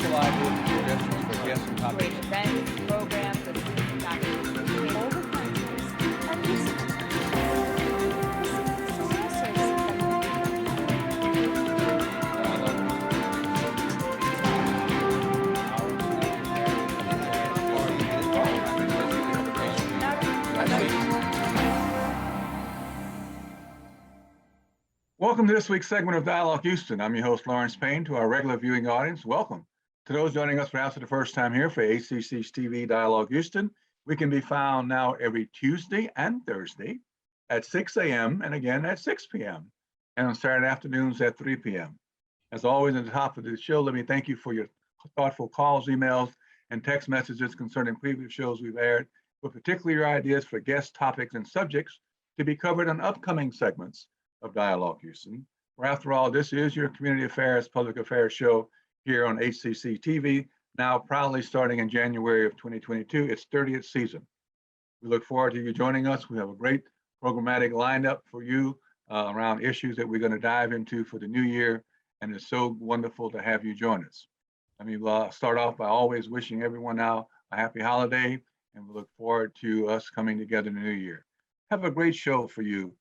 wonderful ideas and suggestions for guests and topics. Great events, programs, and food packages. All the countries are listening. Welcome to this week's segment of Dialogue Houston. I'm your host, Lawrence Payne. To our regular viewing audience, welcome. To those joining us perhaps for the first time here for ACC's TV Dialogue Houston, we can be found now every Tuesday and Thursday at 6 a.m. and again at 6 p.m. and on Saturday afternoons at 3 p.m. As always, at the top of the show, let me thank you for your thoughtful calls, emails, and text messages concerning previous shows we've aired, but particularly your ideas for guest topics and subjects to be covered on upcoming segments of Dialogue Houston, where after all, this is your community affairs, public affairs show here on HCC TV, now proudly starting in January of 2022, its 30th season. We look forward to you joining us. We have a great programmatic lineup for you around issues that we're going to dive into for the new year, and it's so wonderful to have you join us. Let me start off by always wishing everyone now a happy holiday, and we look forward to us coming together in the new year. Have a great show for you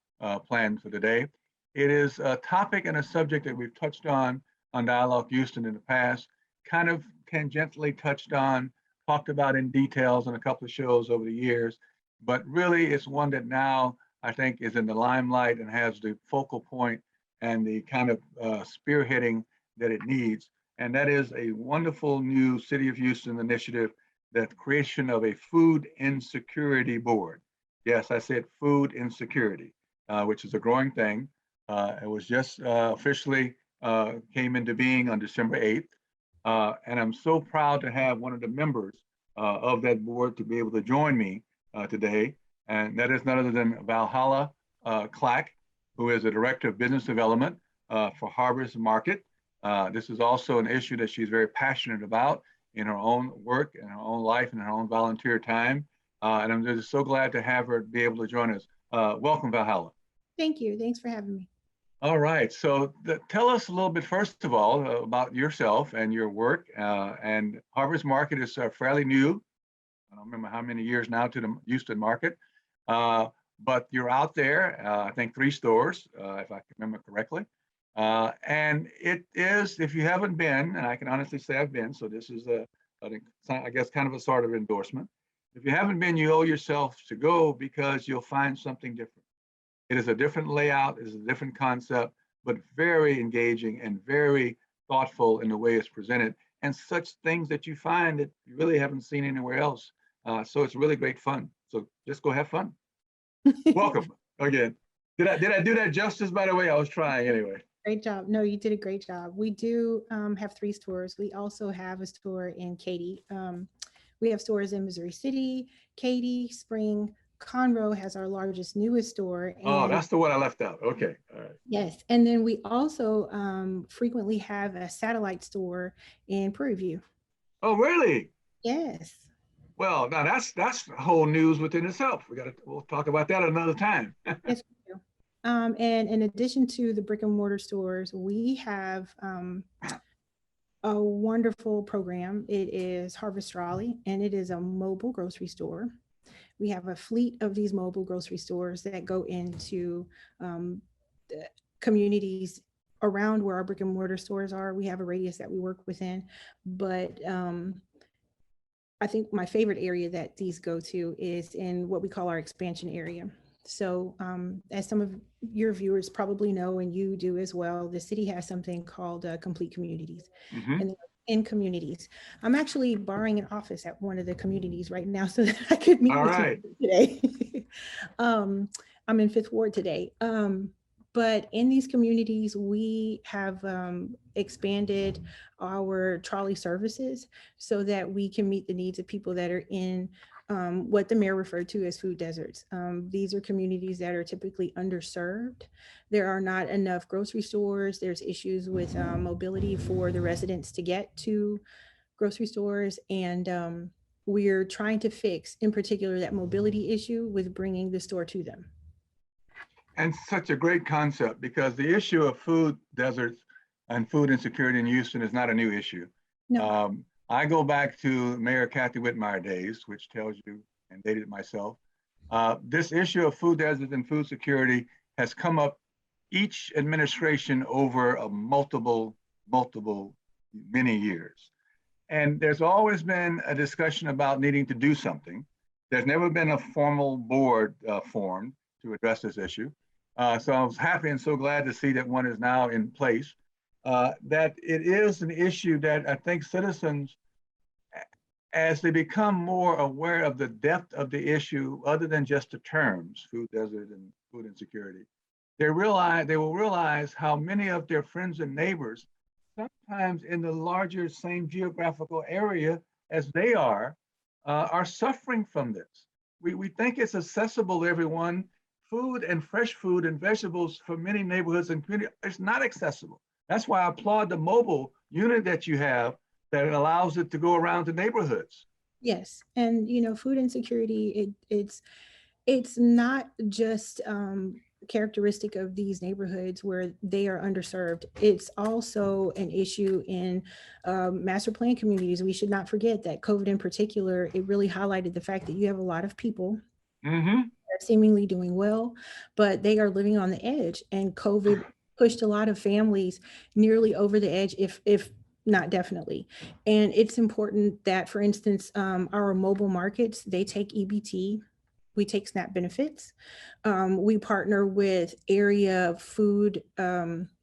planned for today. It is a topic and a subject that we've touched on Dialogue Houston in the past, kind of tangentially touched on, talked about in details on a couple of shows over the years, but really it's one that now I think is in the limelight and has the focal point and the kind of spearheading that it needs. And that is a wonderful new City of Houston initiative, the creation of a food insecurity board. Yes, I said food insecurity. Which is a growing thing. It was just officially came into being on December 8th. And I'm so proud to have one of the members of that board to be able to join me today. And that is none other than Valhalla Clack, who is the Director of Business Development for Harvest Market. This is also an issue that she's very passionate about in her own work, in her own life, and her own volunteer time. And I'm just so glad to have her be able to join us. Welcome, Valhalla. Thank you. Thanks for having me. All right. So tell us a little bit, first of all, about yourself and your work. And Harvest Market is fairly new. I don't remember how many years now to the Houston market. But you're out there, I think 3 stores, if I can remember correctly. And it is, if you haven't been, and I can honestly say I've been, so this is I guess kind of a sort of endorsement. If you haven't been, you owe yourself to go because you'll find something different. It is a different layout, it is a different concept, but very engaging and very thoughtful in the way it's presented, and such things that you find that you really haven't seen anywhere else. So it's really great fun. So just go have fun. Welcome again. Did I do that justice, by the way? I was trying anyway. Great job. No, you did a great job. We do have 3 stores. We also have a store in Katy. We have stores in Missouri City, Katy, Spring. Conroe has our largest, newest store. Oh, that's the one I left out. Okay. All right. Yes. And then we also frequently have a satellite store in Prairie View. Oh, really? Yes. Well, now that's whole news within itself. We'll talk about that another time. Yes, we do. And in addition to the brick and mortar stores, we have a wonderful program. It is Harvest Raleigh, and it is a mobile grocery store. We have a fleet of these mobile grocery stores that go into communities around where our brick and mortar stores are. We have a radius that we work within, but I think my favorite area that these go to is in what we call our expansion area. So as some of your viewers probably know, and you do as well, the city has something called complete communities. Mm-hmm. And in communities, I'm actually borrowing an office at one of the communities right now so that I could meet with you today. I'm in 5th Ward today. But in these communities, we have expanded our trolley services so that we can meet the needs of people that are in what the mayor referred to as food deserts. These are communities that are typically underserved. There are not enough grocery stores. There's issues with mobility for the residents to get to grocery stores. And we're trying to fix, in particular, that mobility issue with bringing the store to them. And such a great concept, because the issue of food deserts and food insecurity in Houston is not a new issue. No. I go back to Mayor Kathy Whitmire days, which tells you, and dated myself. This issue of food deserts and food security has come up each administration over a multiple, many years. And there's always been a discussion about needing to do something. There's never been a formal board formed to address this issue. So I was happy and so glad to see that one is now in place. That it is an issue that I think citizens, as they become more aware of the depth of the issue, other than just the terms, food desert and food insecurity, they will realize how many of their friends and neighbors, sometimes in the larger same geographical area as they are suffering from this. We think it's accessible to everyone. Food and fresh food and vegetables for many neighborhoods and communities, it's not accessible. That's why I applaud the mobile unit that you have that allows it to go around the neighborhoods. Yes, and food insecurity, it's not just characteristic of these neighborhoods where they are underserved. It's also an issue in master plan communities. We should not forget that COVID in particular, it really highlighted the fact that you have a lot of people Mm-hmm. seemingly doing well, but they are living on the edge, and COVID pushed a lot of families nearly over the edge, if not definitely. And it's important that, for instance, our mobile markets, they take EBT, we take SNAP benefits. We partner with area food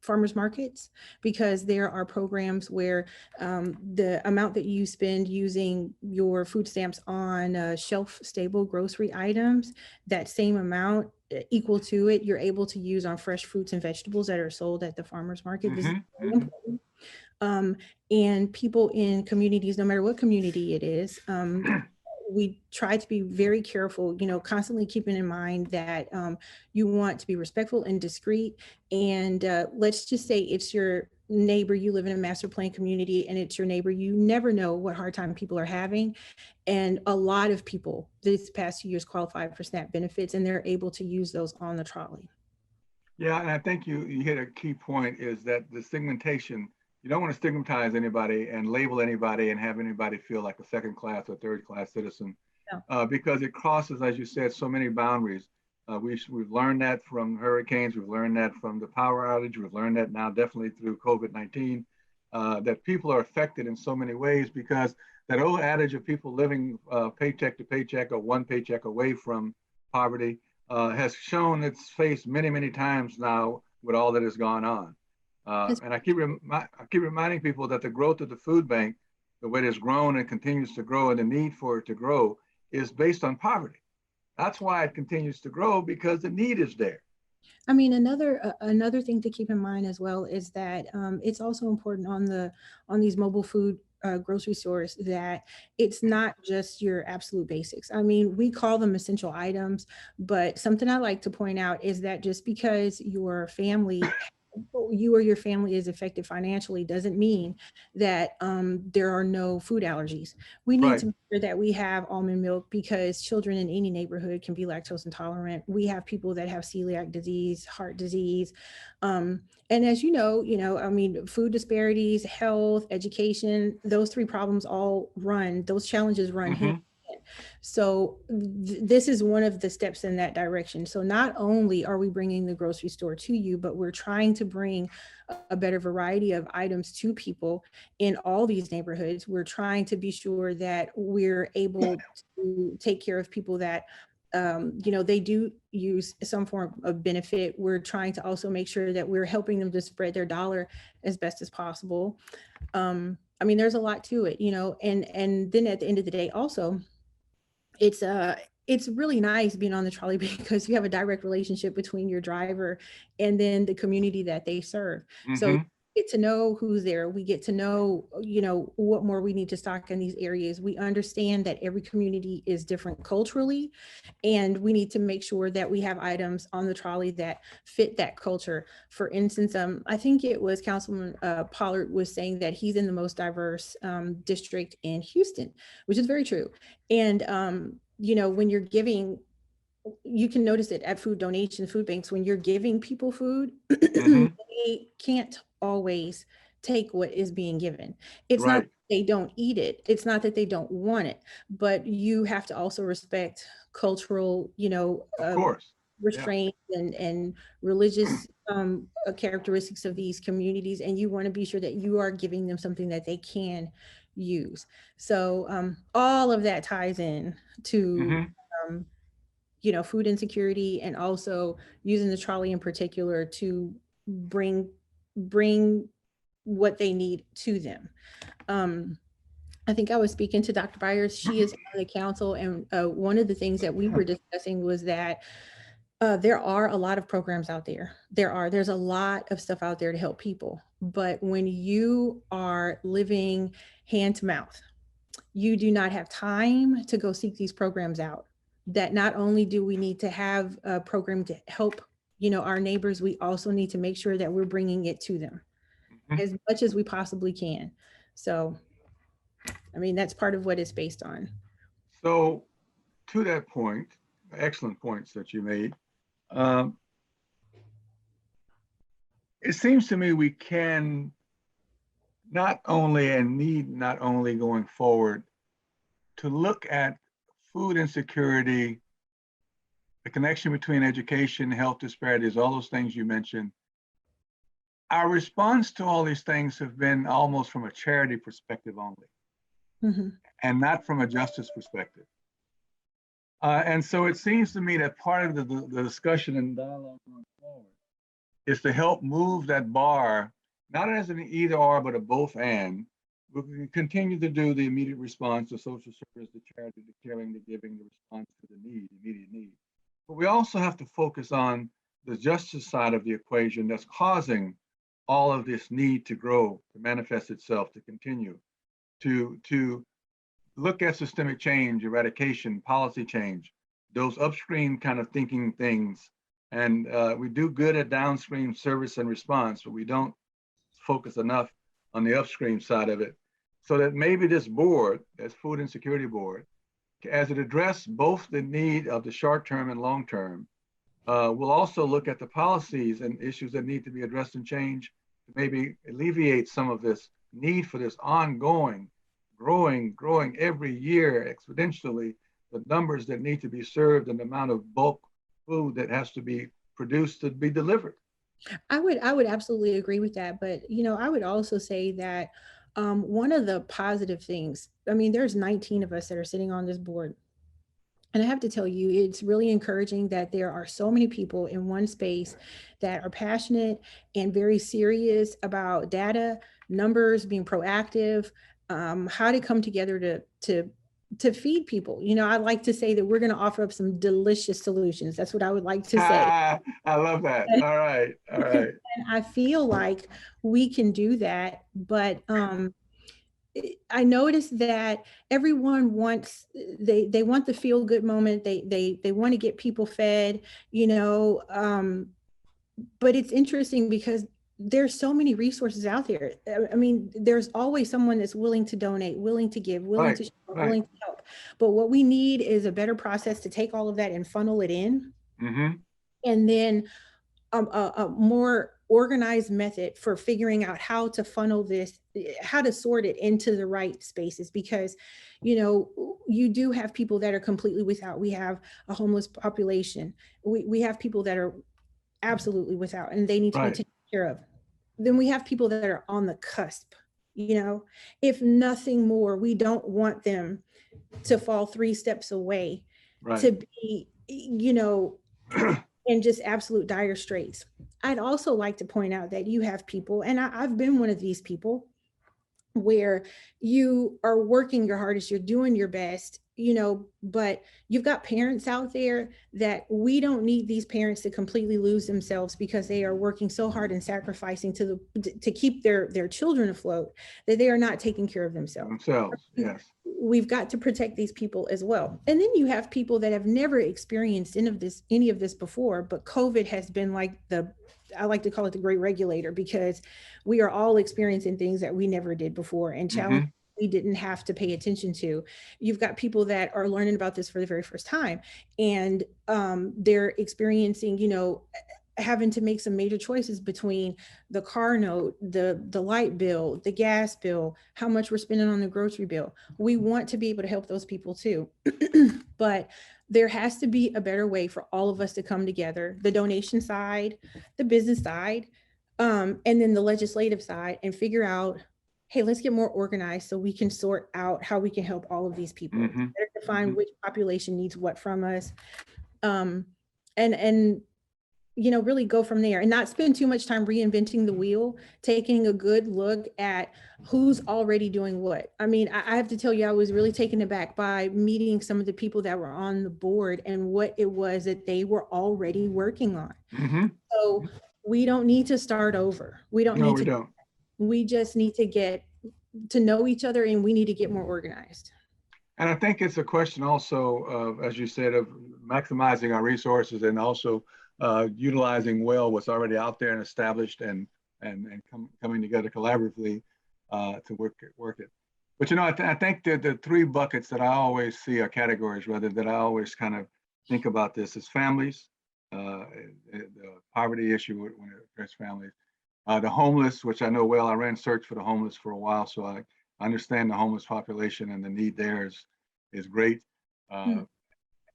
farmers markets, because there are programs where the amount that you spend using your food stamps on shelf stable grocery items, that same amount equal to it, you're able to use on fresh fruits and vegetables that are sold at the farmers market. This is very important. And people in communities, no matter what community it is, we try to be very careful, constantly keeping in mind that you want to be respectful and discreet. And let's just say it's your neighbor, you live in a master plan community, and it's your neighbor, you never know what hard time people are having. And a lot of people this past 2 years qualified for SNAP benefits, and they're able to use those on the trolley. Yeah, and I think you hit a key point, is that the stigmatization, you don't want to stigmatize anybody and label anybody and have anybody feel like a second class or third class citizen, No. because it crosses, as you said, so many boundaries. We've learned that from hurricanes, we've learned that from the power outage, we've learned that now definitely through COVID-19, that people are affected in so many ways, because that old adage of people living paycheck to paycheck or one paycheck away from poverty has shown its face many, many times now with all that has gone on. And I keep reminding people that the growth of the food bank, the way it's grown and continues to grow, and the need for it to grow, is based on poverty. That's why it continues to grow, because the need is there. I mean, another thing to keep in mind as well is that it's also important on these mobile food grocery stores that it's not just your absolute basics. I mean, we call them essential items, but something I like to point out is that just because you or your family is affected financially doesn't mean that there are no food allergies. We need Right. to make sure that we have almond milk, because children in any neighborhood can be lactose intolerant. We have people that have celiac disease, heart disease. And as I mean, food disparities, health, education, those three problems those challenges run hand in hand. So this is one of the steps in that direction. So not only are we bringing the grocery store to you, but we're trying to bring a better variety of items to people in all these neighborhoods. We're trying to be sure that we're able to take care of people that they do use some form of benefit. We're trying to also make sure that we're helping them to spread their dollar as best as possible. I mean, there's a lot to it, and then at the end of the day, also, it's really nice being on the trolley because you have a direct relationship between your driver and then the community that they serve. So get to know who's there. We get to know, what more we need to stock in these areas. We understand that every community is different culturally, and we need to make sure that we have items on the trolley that fit that culture. For instance, I think it was Councilman Pollard was saying that he's in the most diverse district in Houston, which is very true. And when you're giving, you can notice it at food donation food banks, when you're giving people food, they can't always take what is being given. It's not Right. that they don't eat it. It's not that they don't want it, but you have to also respect cultural, Of course. Yeah. restraints and religious characteristics of these communities. And you want to be sure that you are giving them something that they can use. So all of that ties in to, Hmm. um, food insecurity, and also using the trolley in particular to bring what they need to them. Um, I think I was speaking to Dr. Byers. She is on the council, and one of the things that we were discussing was that there are a lot of programs out there. There's a lot of stuff out there to help people. But when you are living hand to mouth, you do not have time to go seek these programs out. That not only do we need to have a program to help, our neighbors, we also need to make sure that we're bringing it to them as much as we possibly can. So, I mean, that's part of what it's based on. So to that point, excellent points that you made. Um, it seems to me we can not only and need not only going forward to look at food insecurity, the connection between education, health disparities, all those things you mentioned. Our response to all these things have been almost from a charity perspective only, Mm-hmm. and not from a justice perspective. And so it seems to me that part of the discussion and dialogue going forward is to help move that bar, not as an either or, but a both and. We can continue to do the immediate response, the social service, the charity, the caring, the giving, the response to the need, immediate need. But we also have to focus on the justice side of the equation that's causing all of this need to grow, to manifest itself, to continue, to look at systemic change, eradication, policy change, those upstream kind of thinking things. And we do good at downstream service and response, but we don't focus enough on the upstream side of it. So that maybe this board, as Food Insecurity Board, as it addresses both the need of the short term and long term, we'll also look at the policies and issues that need to be addressed and changed to maybe alleviate some of this need for this ongoing, growing every year exponentially, the numbers that need to be served and the amount of bulk food that has to be produced to be delivered. I would absolutely agree with that. But, I would also say that one of the positive things, I mean, there's 19 of us that are sitting on this board. And I have to tell you, it's really encouraging that there are so many people in one space that are passionate and very serious about data, numbers, being proactive, how to come together to feed people. I like to say that we're going to offer up some delicious solutions. That's what I would like to say. I love that. All right. All right. And I feel like we can do that, but I noticed that everyone wants they want the feel good moment. They want to get people fed, but it's interesting because there's so many resources out there. I mean, there's always someone that's willing to donate, willing to give, willing to share, willing to help. But what we need is a better process to take all of that and funnel it in. Mm-hmm. And then a more organized method for figuring out how to funnel this, how to sort it into the right spaces, because you do have people that are completely without. We have a homeless population. We have people that are absolutely without, and they need to be taken care of. Then we have people that are on the cusp. If nothing more, we don't want them to fall 3 steps away, to be in just absolute dire straits. I'd also like to point out that you have people, and I've been one of these people, where you are working your hardest, you're doing your best, but you've got parents out there that we don't need these parents to completely lose themselves because they are working so hard and sacrificing to keep their children afloat, that they are not taking care of themselves. Yes. We've got to protect these people as well. And then you have people that have never experienced any of this before, but COVID has been like I like to call it the great regulator, because we are all experiencing things that we never did before and challenges we didn't have to pay attention to. You've got people that are learning about this for the very first time, and they're experiencing, having to make some major choices between the car note, the light bill, the gas bill, how much we're spending on the grocery bill. We want to be able to help those people too. But there has to be a better way for all of us to come together, the donation side, the business side, and then the legislative side, and figure out, hey, let's get more organized so we can sort out how we can help all of these people. Mhm. Better define which population needs what from us. And you know, really go from there and not spend too much time reinventing the wheel, taking a good look at who's already doing what. I mean, I have to tell you, I was really taken aback by meeting some of the people that were on the board and what it was that they were already working on. Mhm. So we don't need to start over. We don't No, need we to, don't. we just need to get to know each other, and we need to get more organized. And I think it's a question also of, as you said, of maximizing our resources and also utilizing well what's already out there and established, and coming together collaboratively to work it. But you know, I think that the three buckets that I always see, are categories rather, that I always kind of think about this, is families, the poverty issue when it affects families, the homeless, which I know well. I ran search for the homeless for a while, so I understand the homeless population, and the need there is great.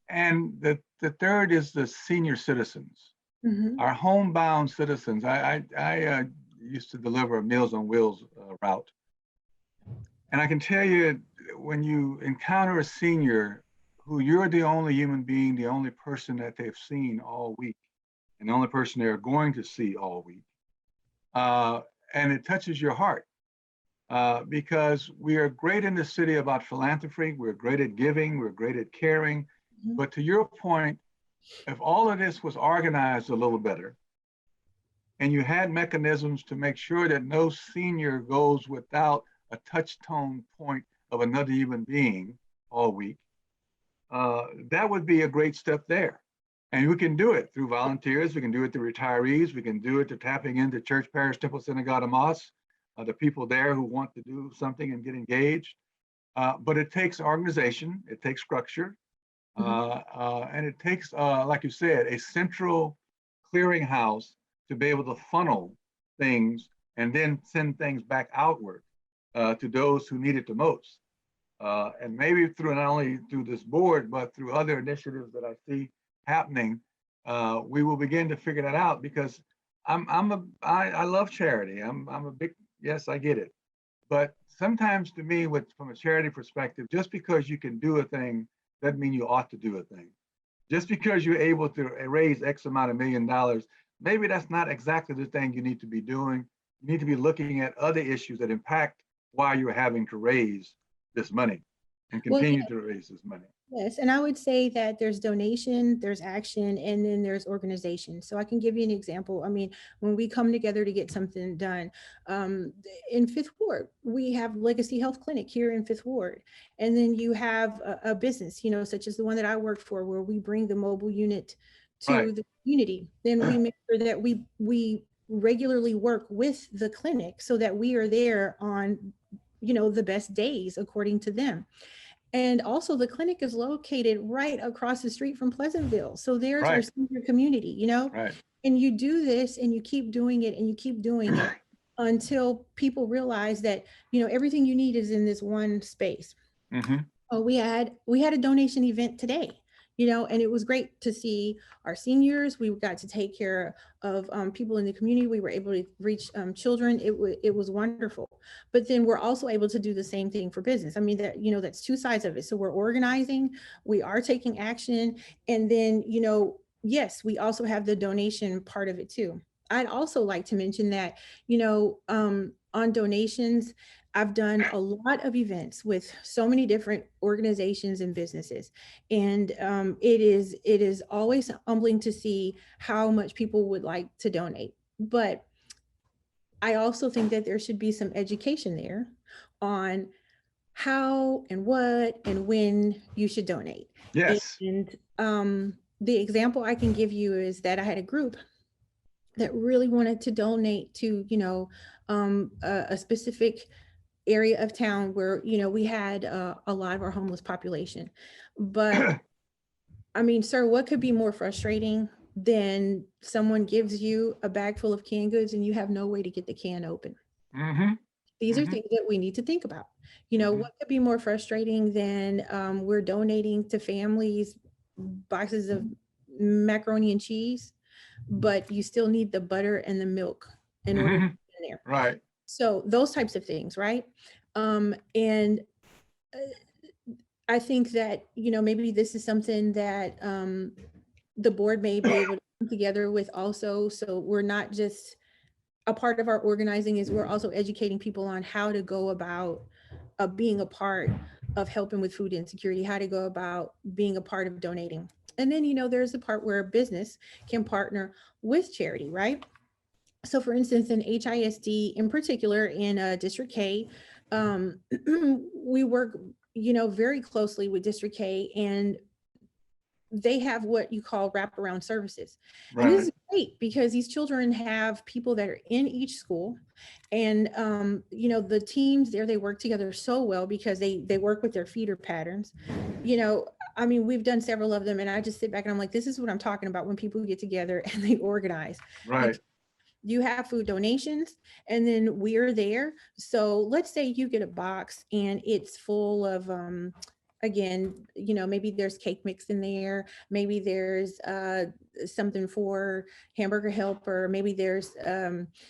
And the third is the senior citizens, Mhm. our homebound citizens. I used to deliver a Meals on Wheels route. And I can tell you, when you encounter a senior who you're the only human being, the only person that they've seen all week, and the only person they're going to see all week, and it touches your heart. Because we are great in the city about philanthropy, we're great at giving, we're great at caring. Mhm. But to your point, if all of this was organized a little better, and you had mechanisms to make sure that no senior goes without a touch tone point of another human being all week, that would be a great step there. And we can do it through volunteers, we can do it through retirees, we can do it to tapping into church, parish, temple, synagogue, and mosque, the people there who want to do something and get engaged. But it takes organization, it takes structure, and it takes, like you said, a central clearinghouse to be able to funnel things and then send things back outward to those who need it the most. And maybe through not only through this board, but through other initiatives that I see happening, we will begin to figure that out. Because I love charity. I'm a big, yes, I get it. But sometimes to me, from a charity perspective, just because you can do a thing doesn't mean you ought to do a thing. Just because you're able to raise X amount of $1 million, maybe that's not exactly the thing you need to be doing. You need to be looking at other issues that impact why you're having to raise this money and continue to raise this money. Yes, and I would say that there's donation, there's action, and then there's organization. So I can give you an example. I mean, when we come together to get something done, in Fifth Ward, we have Legacy Health Clinic here in Fifth Ward. And then you have a business, you know, such as the one that I work for, where we bring the mobile unit to Right. the community. Then we make sure that we regularly work with the clinic so that we are there on, you know, the best days according to them. And also the clinic is located right across the street from Pleasantville. So there's our Right. senior community, you know, Right. and you do this and you keep doing it and you keep doing it until people realize that, you know, everything you need is in this one space. Mhm. Oh, we had a donation event today, you know, and it was great to see our seniors. We got to take care of people in the community. We were able to reach children. It was wonderful. But then we're also able to do the same thing for business. I mean, that, you know, that's two sides of it. So we're organizing, we are taking action, and then, you know, yes, we also have the donation part of it too. I'd also like to mention that, you know, on donations, I've done a lot of events with so many different organizations and businesses, and it is always humbling to see how much people would like to donate. But I also think that there should be some education there on how and what and when you should donate. Yes. And the example I can give you is that I had a group that really wanted to donate to, you know, a specific area of town where, you know, we had a lot of our homeless population. But I mean, sir, what could be more frustrating then someone gives you a bag full of canned goods and you have no way to get the can open. Mm-hmm. These are Mhm. things that we need to think about. You know, Mhm. what could be more frustrating than we're donating to families boxes of macaroni and cheese, but you still need the butter and the milk in order to Mhm. get in there. Right. So those types of things, right? And I think that, you know, maybe this is something that the board may be able to come together with also. So we're not just, a part of our organizing is we're also educating people on how to go about being a part of helping with food insecurity, how to go about being a part of donating. And then, you know, there's the part where a business can partner with charity, right? So for instance, in HISD in particular, in District K, we work, you know, very closely with District K, and they have what you call wraparound services. And this Right. is great because these children have people that are in each school. And, you know, the teams there, they work together so well because they work with their feeder patterns. You know, I mean, we've done several of them, and I just sit back and I'm like, this is what I'm talking about when people get together and they organize. Right. You have food donations, and then we're there. So let's say you get a box and it's full of again, you know, maybe there's cake mix in there, maybe there's something for hamburger helper, maybe there's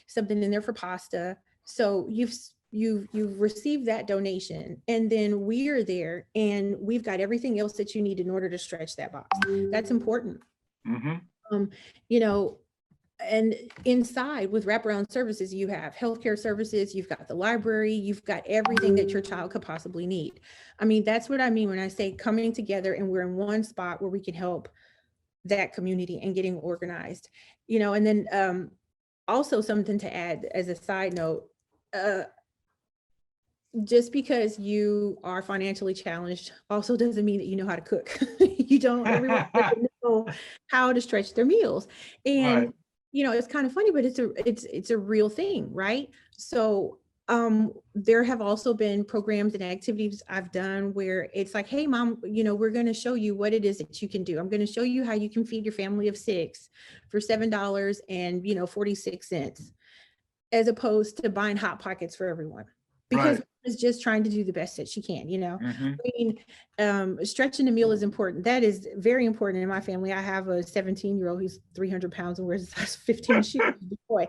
something in there for pasta. So you've received that donation, and then we're there and we've got everything else that you need in order to stretch that box. That's important. Mm-hmm. You know, and inside with wraparound services, you have healthcare services, you've got the library, you've got everything that your child could possibly need. I mean, that's what I mean when I say coming together and we're in one spot where we can help that community and getting organized, you know. And then also something to add as a side note, just because you are financially challenged also doesn't mean that you know how to cook. You don't, everyone doesn't know how to stretch their meals. Right. And, you know, it's kind of funny, but it's a real thing, right? So there have also been programs and activities I've done where it's like, hey mom, you know, we're going to show you what it is that you can do. I'm going to show you how you can feed your family of 6 for $7 and, you know, 46 cents, as opposed to buying hot pockets for everyone, because Right. is just trying to do the best that she can, you know. Mm-hmm. I mean, stretching the meal is important. That is very important in my family. I have a 17-year-old who's 300 pounds and wears a size 15 shoes. Boy.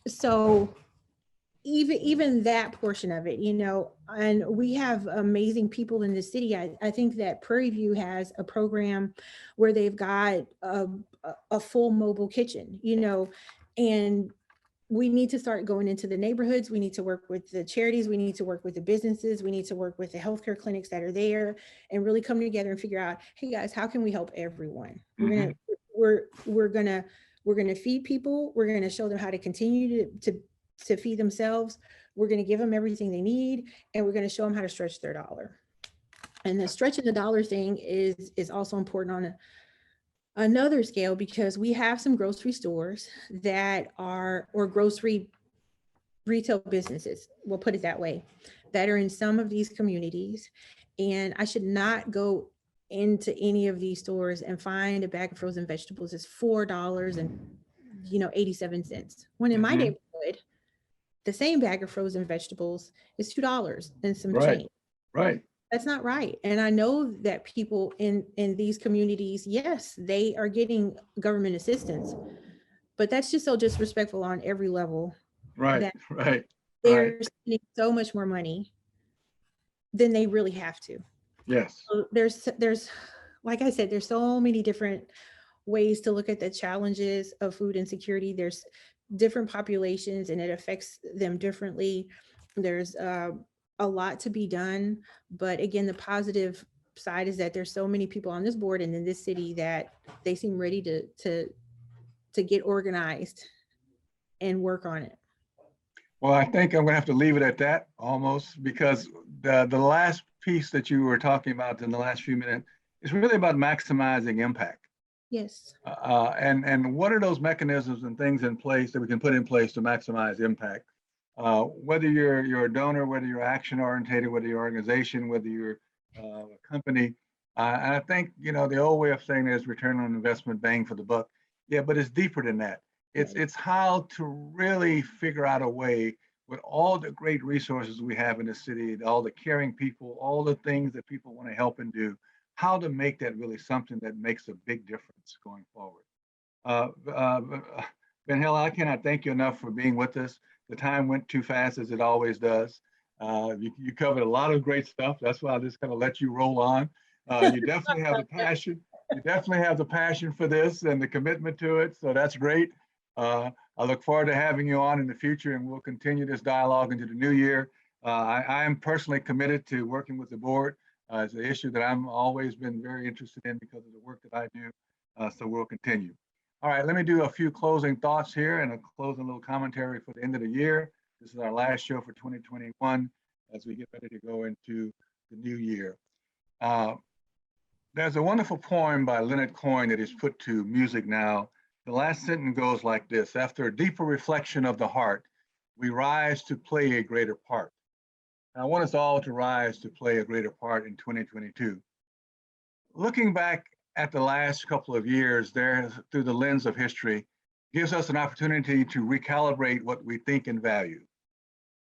So even that portion of it, you know, and we have amazing people in the city. I think that Prairie View has a program where they've got a full mobile kitchen, you know, and we need to start going into the neighborhoods. We need to work with the charities. We need to work with the businesses. We need to work with the healthcare clinics that are there and really come together and figure out, hey guys, how can we help everyone? Mm-hmm. We're gonna feed people. We're gonna show them how to continue to feed themselves. We're gonna give them everything they need, and we're gonna show them how to stretch their dollar. And the stretching the dollar thing is also important on another scale, because we have some grocery stores that are, or grocery retail businesses, we'll put it that way, that are in some of these communities. And I should not go into any of these stores and find a bag of frozen vegetables is $4 and, you know, 87 cents. When in my Mm-hmm. neighborhood, the same bag of frozen vegetables is $2 and some Right. change. Right. That's not right. And I know that people in these communities, yes, they are getting government assistance, but that's just so disrespectful on every level, Right. that Right. Right. they're spending so much more money than they really have to. Yes. So there's like I said, there's so many different ways to look at the challenges of food insecurity. There's different populations and it affects them differently. There's a lot to be done, but again, the positive side is that there's so many people on this board and in this city that they seem ready to get organized and work on it. Well, I think I'm going to have to leave it at that almost, because the last piece that you were talking about in the last few minutes is really about maximizing impact. Yes. And what are those mechanisms and things in place that we can put in place to maximize impact? Whether you're a donor, whether you're action oriented, whether you're an organization, whether you're a company, And I think, you know, the old way of saying is return on investment, bang for the buck. Yeah, but it's deeper than that. It's how to really figure out a way with all the great resources we have in the city, all the caring people, all the things that people want to help and do, how to make that really something that makes a big difference going forward. Uh, uh, Ben Hill, I cannot thank you enough for being with us. The time went too fast as it always does. You covered a lot of great stuff. That's why I just kind of let you roll on. You definitely have the passion. You definitely have the passion for this and the commitment to it. So that's great. I look forward to having you on in the future, and we'll continue this dialogue into the new year. I am personally committed to working with the board. It's an issue that I'm always been very interested in because of the work that I do. So we'll continue. All right, let me do a few closing thoughts here and a closing little commentary for the end of the year. This is our last show for 2021 as we get ready to go into the new year. There's a wonderful poem by Leonard Cohen that is put to music now. The last sentence goes like this: after a deeper reflection of the heart, we rise to play a greater part. And I want us all to rise to play a greater part in 2022. Looking back at the last couple of years there through the lens of history gives us an opportunity to recalibrate what we think and value.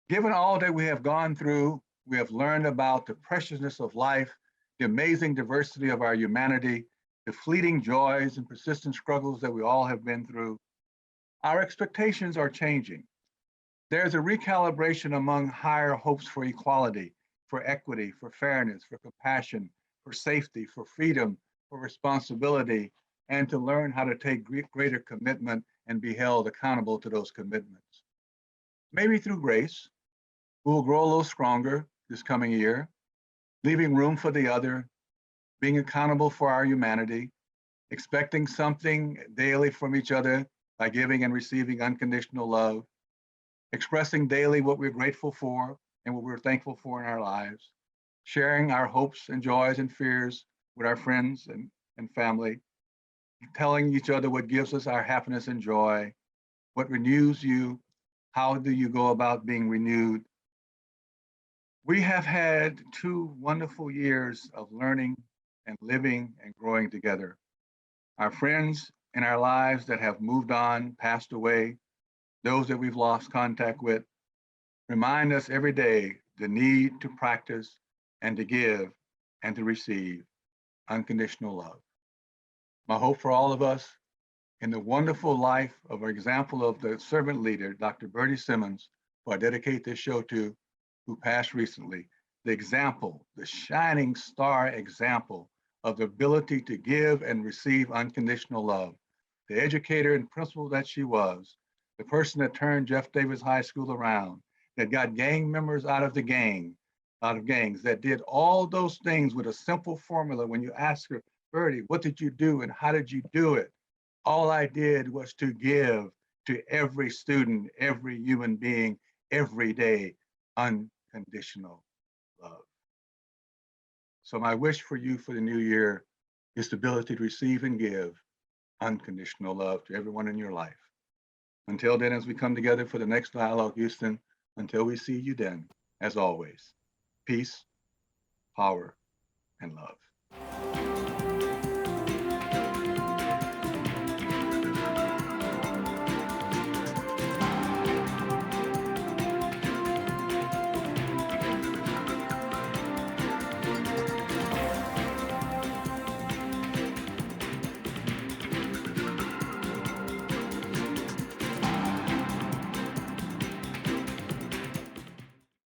Given all that we have gone through, we have learned about the preciousness of life, the amazing diversity of our humanity, the fleeting joys and persistent struggles that we all have been through. Our expectations are changing. There's a recalibration among higher hopes for equality, for equity, for fairness, for compassion, for safety, for freedom, for responsibility, and to learn how to take greater commitment and be held accountable to those commitments. Maybe through grace, we will grow a little stronger this coming year, leaving room for the other, being accountable for our humanity, expecting something daily from each other by giving and receiving unconditional love, expressing daily what we're grateful for and what we're thankful for in our lives, sharing our hopes and joys and fears with our friends and family, telling each other what gives us our happiness and joy, what renews you, how do you go about being renewed. We have had 2 wonderful years of learning and living and growing together. Our friends in our lives that have moved on, passed away, those that we've lost contact with, remind us every day the need to practice and to give and to receive unconditional love. My hope for all of us in the wonderful life of an example of the servant leader, Dr. Bertie Simmons, who I dedicate this show to, who passed recently, the example, the shining star example of the ability to give and receive unconditional love, the educator and principal that she was, the person that turned Jeff Davis High School around, that got gang members out of gangs, that did all those things with a simple formula. When you ask her, Bertie, what did you do and how did you do it? All I did was to give to every student, every human being, every day, unconditional love. So my wish for you for the new year is the ability to receive and give unconditional love to everyone in your life. Until then, as we come together for the next Dialogue Houston, until we see you then, as always, peace, power, and love.